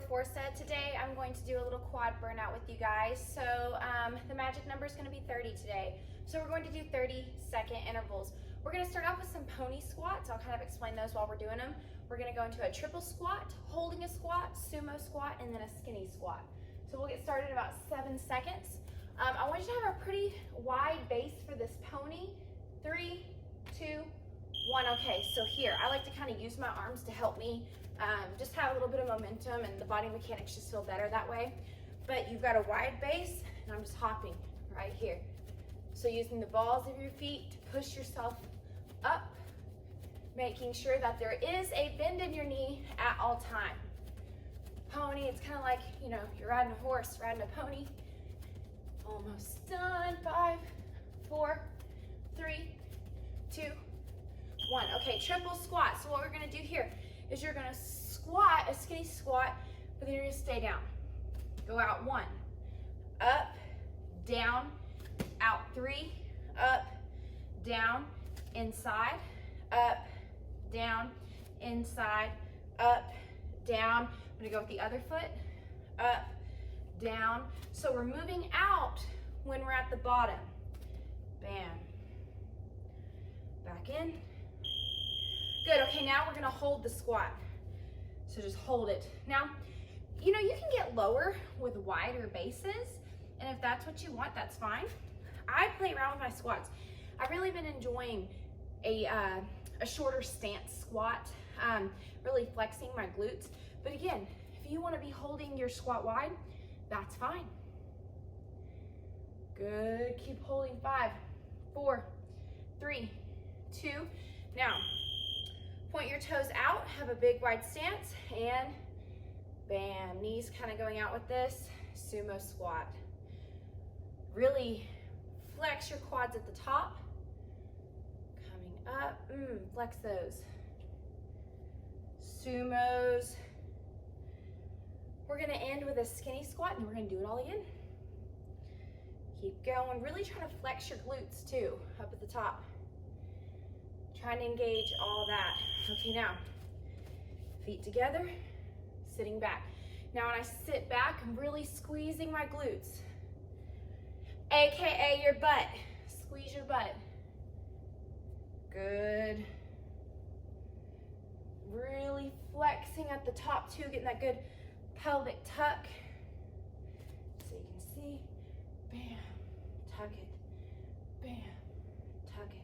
fourth set. Today I'm going to do a little quad burnout with you guys. So the magic number is going to be 30 today. So we're going to do 30-second intervals. We're going to start off with some pony squats. I'll kind of explain those while we're doing them. We're going to go into a triple squat, holding a squat, sumo squat, and then a skinny squat. So we'll get started in about 7 seconds. I want you to have a pretty wide base for this pony. 3, 2, 1. Okay, so here, I like to kind of use my arms to help me just have a little bit of momentum, and the body mechanics just feel better that way. But you've got a wide base, and I'm just hopping right here. So using the balls of your feet to push yourself up, making sure that there is a bend in your knee at all time. Pony, it's kind of like, you know, you're riding a horse, riding a pony. Almost done. 5, 4, 3, 2, 1. Okay, triple squat. So what we're gonna do here is you're gonna squat, a skinny squat, but then you're gonna stay down. Go out 1, up, down, out 3, up, down, inside, up, down, inside, up, down. I'm gonna go with the other foot, up, down. So we're moving out when we're at the bottom. Bam. Back in. Good, okay, now we're gonna hold the squat. So just hold it. Now, you know, you can get lower with wider bases, and if that's what you want, that's fine. I play around with my squats. I've really been enjoying a shorter stance squat, really flexing my glutes. But again, if you wanna be holding your squat wide, that's fine. Good, keep holding. 5, 4, 3, 2. Now, point your toes out, have a big wide stance, and bam, knees kind of going out with this, sumo squat. Really flex your quads at the top. Coming up, flex those. Sumos. We're gonna end with a skinny squat, and we're gonna do it all again. Keep going, really trying to flex your glutes too, up at the top. Trying to engage all that. Okay, now, feet together, sitting back. Now when I sit back, I'm really squeezing my glutes, AKA your butt. Squeeze your butt. Good. Really flexing at the top too, getting that good pelvic tuck. So you can see, bam, tuck it, bam, tuck it.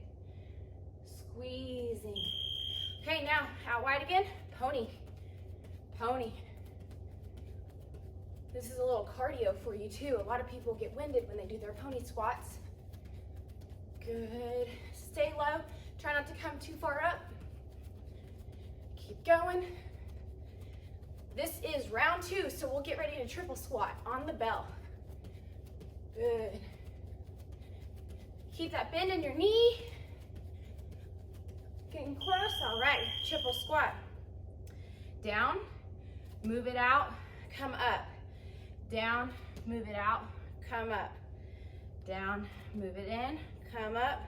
Squeezing. Okay, now out wide again. Pony, pony. This is a little cardio for you too. A lot of people get winded when they do their pony squats. Good. Stay low. Try not to come too far up. Keep going. This is round 2, so we'll get ready to triple squat on the bell. Good. Keep that bend in your knee. Getting close. All right, triple squat. Down, move it out, come up. Down, move it out, come up. Down, move it in, come up.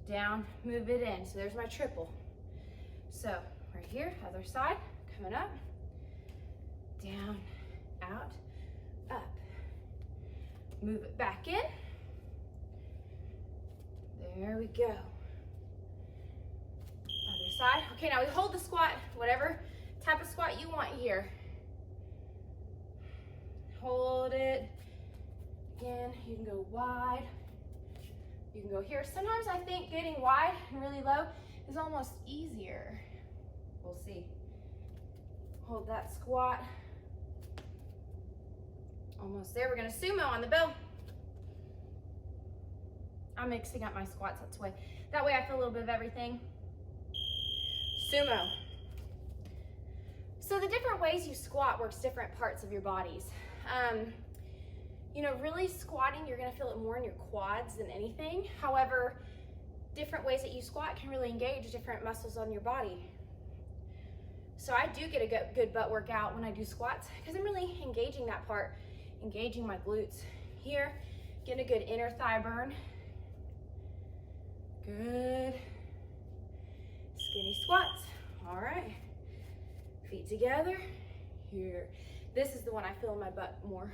Down, move it in. So there's my triple. So right here, other side, coming up. Down, out, up. Move it back in. There we go. Other side. Okay, now we hold the squat, whatever type of squat you want here. Hold it. Again, you can go wide. You can go here. Sometimes I think getting wide and really low is almost easier. We'll see. Hold that squat. Almost there. We're gonna sumo on the bell. I'm mixing up my squats that way I feel a little bit of everything. Sumo. So the different ways you squat works different parts of your bodies. You know, really squatting, you're gonna feel it more in your quads than anything. However, different ways that you squat can really engage different muscles on your body. So I do get a good butt workout when I do squats because I'm really engaging that part, engaging my glutes here, getting a good inner thigh burn. Good. Skinny squats. All right. Feet together. here. This is the one I feel in my butt more.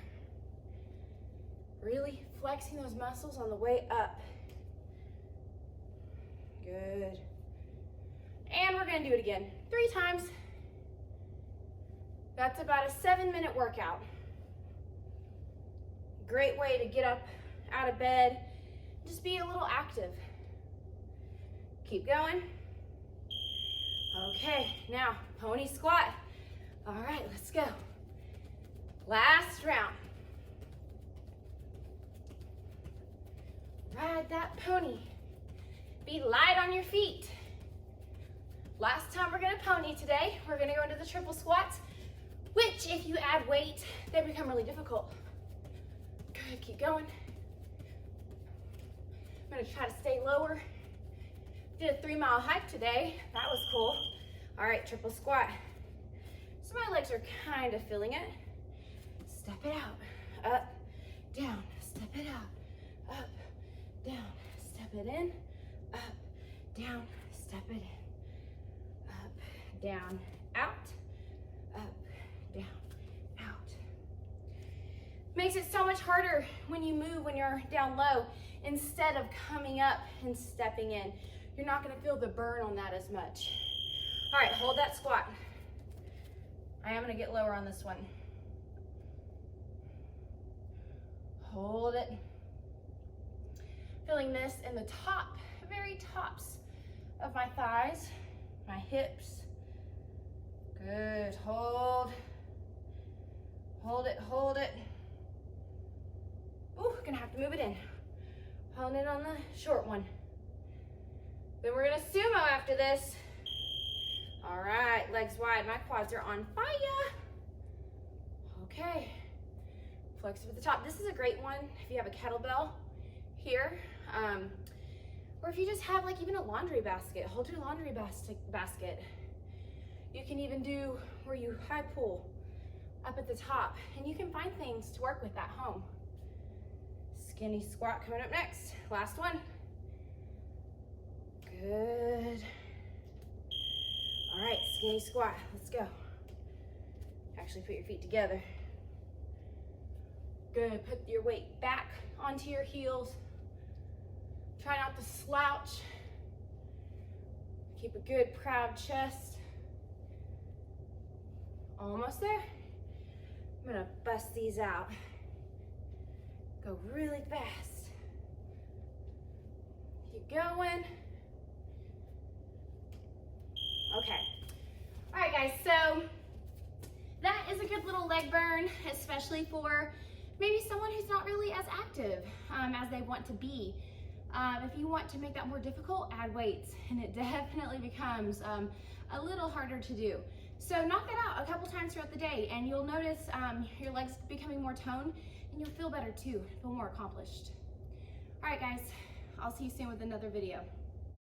Really flexing those muscles on the way up. Good. And we're gonna do it again 3 times. That's about a 7-minute workout. Great way to get up out of bed, just be a little active. Keep going. Okay, now pony squat. All right, let's go. Last round. Ride that pony. Be light on your feet. Last time we're gonna pony today, we're gonna go into the triple squats, which if you add weight, they become really difficult. Good, keep going. I'm gonna try to stay lower. Did a 3-mile hike today. That was cool. All right, triple squat. So my legs are kind of feeling it. Step it out, up, down, step it out, up, down, step it in, up, down, step it in, up, down, out, up, down, out. Makes it so much harder when you move when you're down low instead of coming up and stepping in. You're not gonna feel the burn on that as much. All right, hold that squat. I am gonna get lower on this one. Hold it. Feeling this in the top, very tops of my thighs, my hips. Good, hold. Hold it, hold it. Ooh, gonna have to move it in. Holding it on the short one. Then we're gonna sumo after this. All right, legs wide, my quads are on fire. Okay, flex up at the top. This is a great one if you have a kettlebell here, or if you just have like even a laundry basket, hold your laundry basket. You can even do where you high pull up at the top, and you can find things to work with at home. Skinny squat coming up next, last one. Good. All right, skinny squat, let's go. Actually put your feet together. Good, put your weight back onto your heels. Try not to slouch. Keep a good, proud chest. Almost there. I'm gonna bust these out. Go really fast. Keep going. Okay. All right, guys, so that is a good little leg burn, especially for maybe someone who's not really as active as they want to be. If you want to make that more difficult, add weights, and it definitely becomes a little harder to do. So knock that out a couple times throughout the day, and you'll notice your legs becoming more toned, and you'll feel better too, feel more accomplished. All right, guys, I'll see you soon with another video.